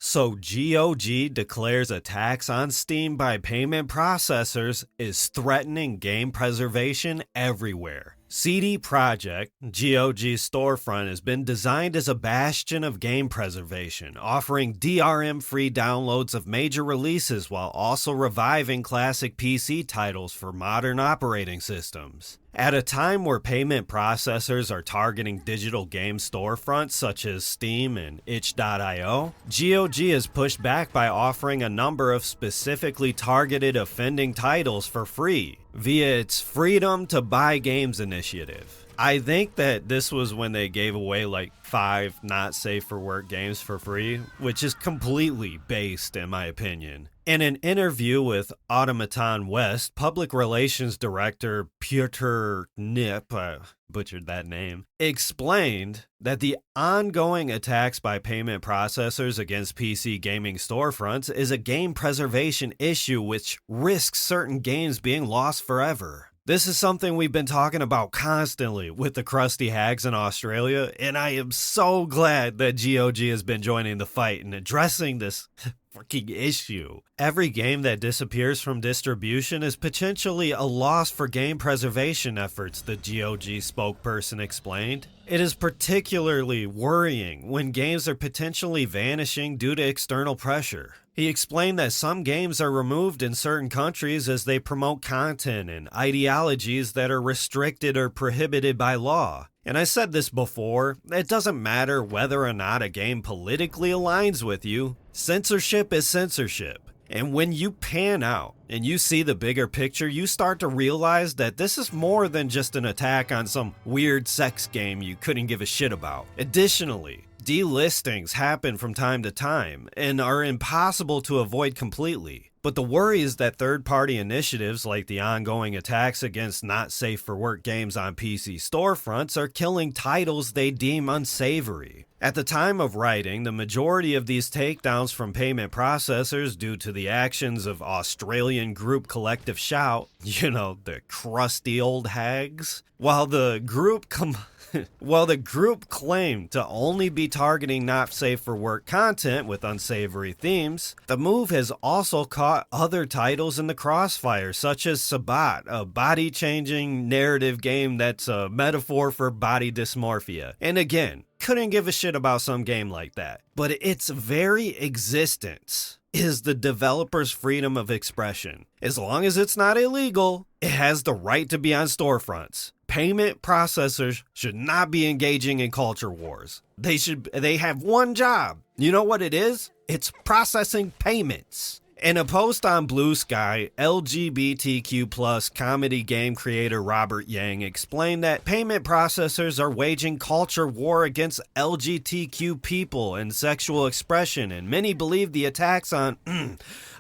So GOG declares attacks on Steam by payment processors is threatening game preservation everywhere. CD Projekt, GOG's storefront, has been designed as a bastion of game preservation, offering DRM-free downloads of major releases while also reviving classic PC titles for modern operating systems. At a time where payment processors are targeting digital game storefronts such as Steam and itch.io, GOG has pushed back by offering a number of specifically targeted offending titles for free via its Freedom to Buy Games initiative. I think that this was when they gave away like 5 not safe for work games for free, which is completely based in my opinion. In an interview with Automaton West, Public Relations Director Piotr Nip, butchered that name, explained that the ongoing attacks by payment processors against PC gaming storefronts is a game preservation issue which risks certain games being lost forever. This is something we've been talking about constantly with the crusty hags in Australia, and I am so glad that GOG has been joining the fight and addressing this freaking issue. Every game that disappears from distribution is potentially a loss for game preservation efforts, the GOG spokesperson explained. It is particularly worrying when games are potentially vanishing due to external pressure. He explained that some games are removed in certain countries as they promote content and ideologies that are restricted or prohibited by law. And I said this before, it doesn't matter whether or not a game politically aligns with you. Censorship is censorship. And when you pan out and you see the bigger picture, you start to realize that this is more than just an attack on some weird sex game you couldn't give a shit about. Additionally, delistings happen from time to time and are impossible to avoid completely. But the worry is that third-party initiatives like the ongoing attacks against not safe for work games on PC storefronts are killing titles they deem unsavory. At the time of writing, the majority of these takedowns from payment processors due to the actions of Australian group Collective Shout, the crusty old hags, while the group claimed to only be targeting not safe for work content with unsavory themes, the move has also caught other titles in the crossfire, such as Sabat, a body-changing narrative game that's a metaphor for body dysmorphia. And again, couldn't give a shit about some game like that. But its very existence is the developer's freedom of expression. As long as it's not illegal, it has the right to be on storefronts. Payment processors should not be engaging in culture wars. They have one job. You know what it is? It's processing payments. In a post on Blue Sky, LGBTQ+ comedy game creator Robert Yang explained that payment processors are waging culture war against LGBTQ people and sexual expression, and many believe the attacks on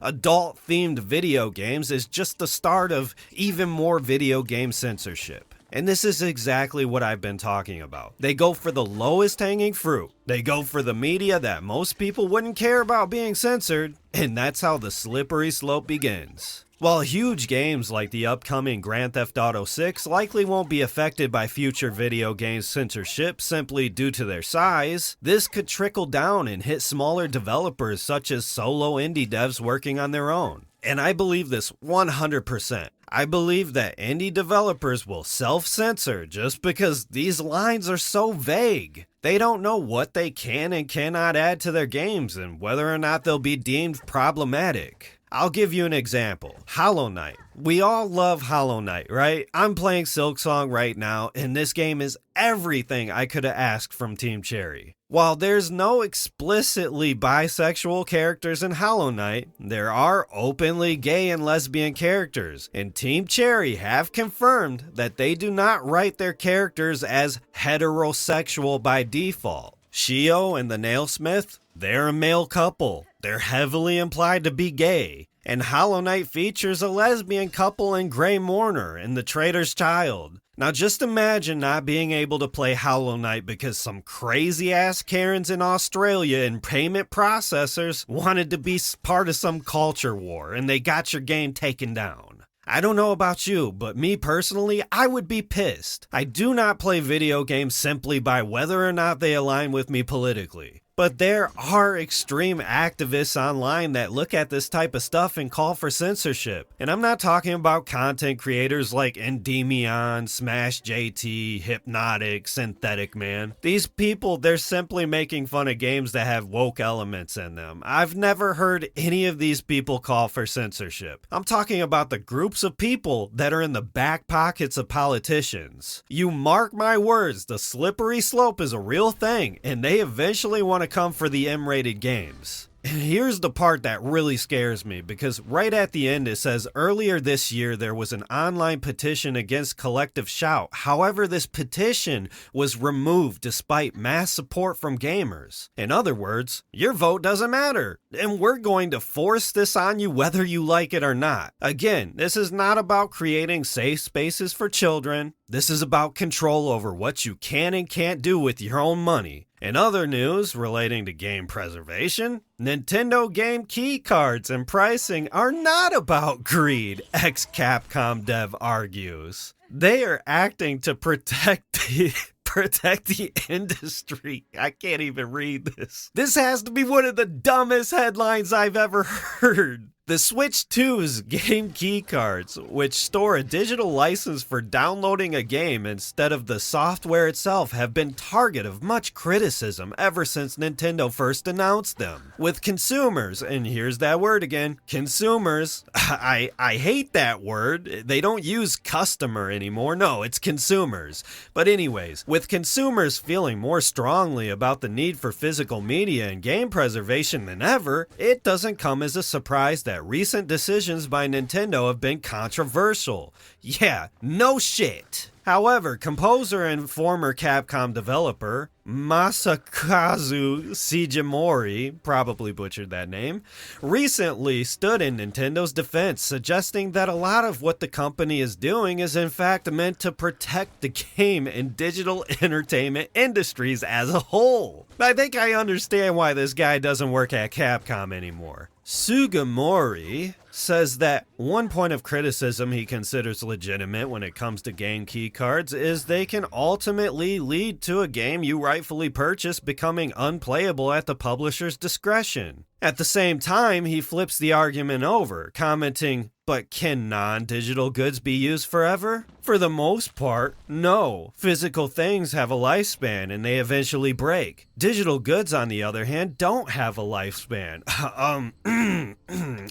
adult-themed video games is just the start of even more video game censorship. And this is exactly what I've been talking about. They go for the lowest hanging fruit. They go for the media that most people wouldn't care about being censored, and that's how the slippery slope begins. While huge games like the upcoming Grand Theft Auto 6 likely won't be affected by future video game censorship simply due to their size, this could trickle down and hit smaller developers such as solo indie devs working on their own. And I believe this 100%. I believe that indie developers will self-censor just because these lines are so vague. They don't know what they can and cannot add to their games and whether or not they'll be deemed problematic. I'll give you an example. Hollow Knight. We all love Hollow Knight, right? I'm playing Silksong right now, and this game is everything I could have asked from Team Cherry. While there's no explicitly bisexual characters in Hollow Knight, there are openly gay and lesbian characters, and Team Cherry have confirmed that they do not write their characters as heterosexual by default. Shio and the Nailsmith, they're a male couple. They're heavily implied to be gay. And Hollow Knight features a lesbian couple in Grey Mourner and the Traitor's Child. Now just imagine not being able to play Hollow Knight because some crazy ass Karens in Australia and payment processors wanted to be part of some culture war and they got your game taken down. I don't know about you, but me personally, I would be pissed. I do not play video games simply by whether or not they align with me politically. But there are extreme activists online that look at this type of stuff and call for censorship. And I'm not talking about content creators like Endymion, Smash JT, Hypnotic, Synthetic Man. These people, they're simply making fun of games that have woke elements in them. I've never heard any of these people call for censorship. I'm talking about the groups of people that are in the back pockets of politicians. You mark my words, the slippery slope is a real thing, and they eventually want to come for the M-rated games. And here's the part that really scares me, because right at the end it says earlier this year there was an online petition against Collective Shout. However, this petition was removed despite mass support from gamers. In other words, your vote doesn't matter, and we're going to force this on you whether you like it or not. Again, this is not about creating safe spaces for children. This is about control over what you can and can't do with your own money. In other news relating to game preservation, Nintendo game key cards and pricing are not about greed, ex-Capcom dev argues. They are acting to protect the industry. I can't even read this. This has to be one of the dumbest headlines I've ever heard. The Switch 2's game key cards, which store a digital license for downloading a game instead of the software itself, have been target of much criticism ever since Nintendo first announced them. With consumers, and here's that word again, consumers, I hate that word. They don't use customer anymore. No, it's consumers. But anyways, with consumers feeling more strongly about the need for physical media and game preservation than ever, it doesn't come as a surprise that recent decisions by Nintendo have been controversial. Yeah, no shit. However, composer and former Capcom developer Masakazu Sugimori, probably butchered that name, recently stood in Nintendo's defense, suggesting that a lot of what the company is doing is in fact meant to protect the game and digital entertainment industries as a whole. I think I understand why this guy doesn't work at Capcom anymore. Sugimori says that one point of criticism he considers legitimate when it comes to game key cards is they can ultimately lead to a game you rightfully purchased becoming unplayable at the publisher's discretion. At the same time, he flips the argument over, commenting, "But can non-digital goods be used forever? For the most part, no. Physical things have a lifespan and they eventually break. Digital goods, on the other hand, don't have a lifespan."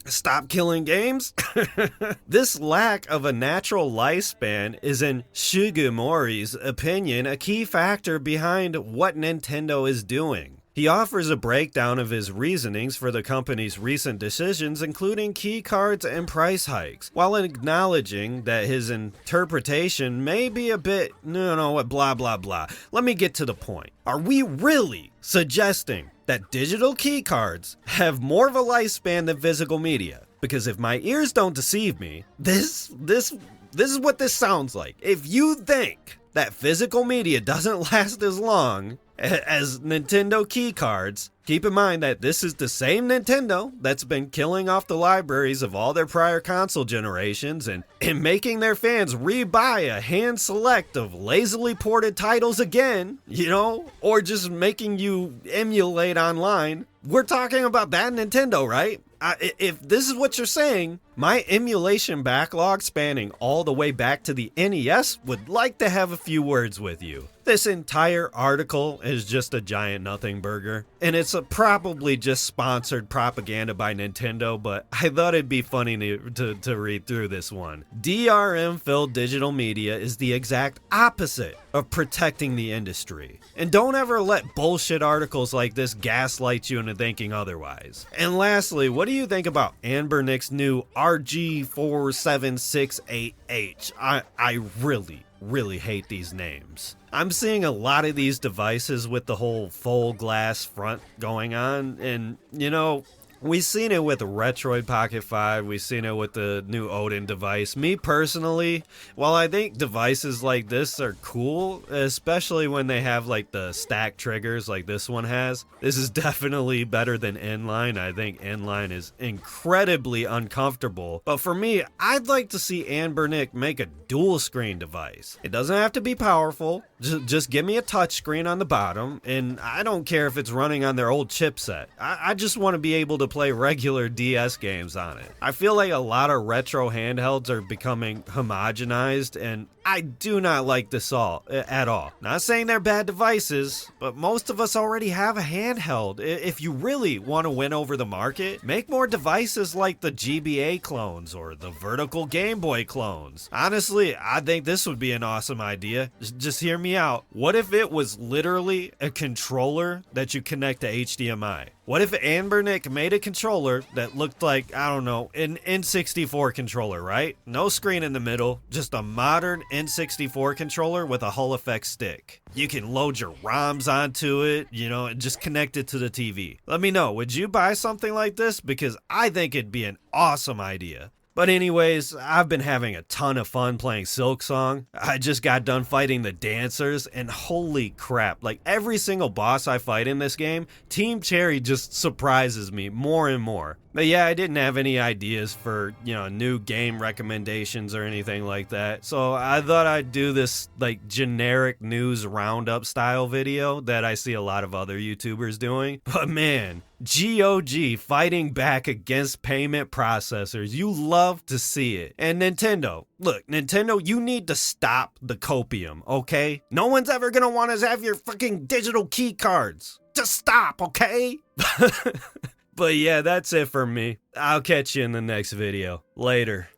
Stop killing games? This lack of a natural lifespan is, in Sugimori's opinion, a key factor behind what Nintendo is doing. He offers a breakdown of his reasonings for the company's recent decisions, including key cards and price hikes, while acknowledging that his interpretation may be a bit, blah blah blah. Let me get to the point. Are we really suggesting that digital key cards have more of a lifespan than physical media? Because if my ears don't deceive me, this is what this sounds like. If you think that physical media doesn't last as long as Nintendo key cards, keep in mind that this is the same Nintendo that's been killing off the libraries of all their prior console generations and making their fans rebuy a hand select of lazily ported titles again, or just making you emulate online. We're talking about that Nintendo, right? If this is what you're saying, my emulation backlog spanning all the way back to the NES would like to have a few words with you. This entire article is just a giant nothing burger, and it's probably just sponsored propaganda by Nintendo, but I thought it'd be funny to read through this one. DRM-filled digital media is the exact opposite of protecting the industry. And don't ever let bullshit articles like this gaslight you into thinking otherwise. And lastly, what do you think about Anbernick's new RG4768H? I really hate these names. I'm seeing a lot of these devices with the whole full glass front going on, and We've seen it with the Retroid Pocket 5, we've seen it with the new Odin device. Me personally, while I think devices like this are cool, especially when they have like the stack triggers like this one has, this is definitely better than inline. I think inline is incredibly uncomfortable. But for me, I'd like to see Anbernic make a dual screen device. It doesn't have to be powerful, just give me a touchscreen on the bottom, and I don't care if it's running on their old chipset. I just want to be able to play regular DS games on it. I feel like a lot of retro handhelds are becoming homogenized, and I do not like this at all. Not saying they're bad devices, but most of us already have a handheld. If you really want to win over the market, make more devices like the GBA clones or the vertical Game Boy clones. Honestly, I think this would be an awesome idea. Just hear me out. What if it was literally a controller that you connect to HDMI? What if Anbernic made a controller that looked like, I don't know, an N64 controller, right? No screen in the middle, just a modern N64 controller with a Hall effect stick. You can load your ROMs onto it, and just connect it to the TV. Let me know, would you buy something like this? Because I think it'd be an awesome idea. But anyways, I've been having a ton of fun playing Silksong. I just got done fighting the dancers, and holy crap, like every single boss I fight in this game, Team Cherry just surprises me more and more. But yeah, I didn't have any ideas for, new game recommendations or anything like that. So I thought I'd do this like generic news roundup style video that I see a lot of other YouTubers doing. But man, GOG fighting back against payment processors. You love to see it. And Nintendo, look, Nintendo, you need to stop the copium, okay? No one's ever gonna want to have your fucking digital key cards. Just stop, okay? But yeah, that's it for me. I'll catch you in the next video. Later.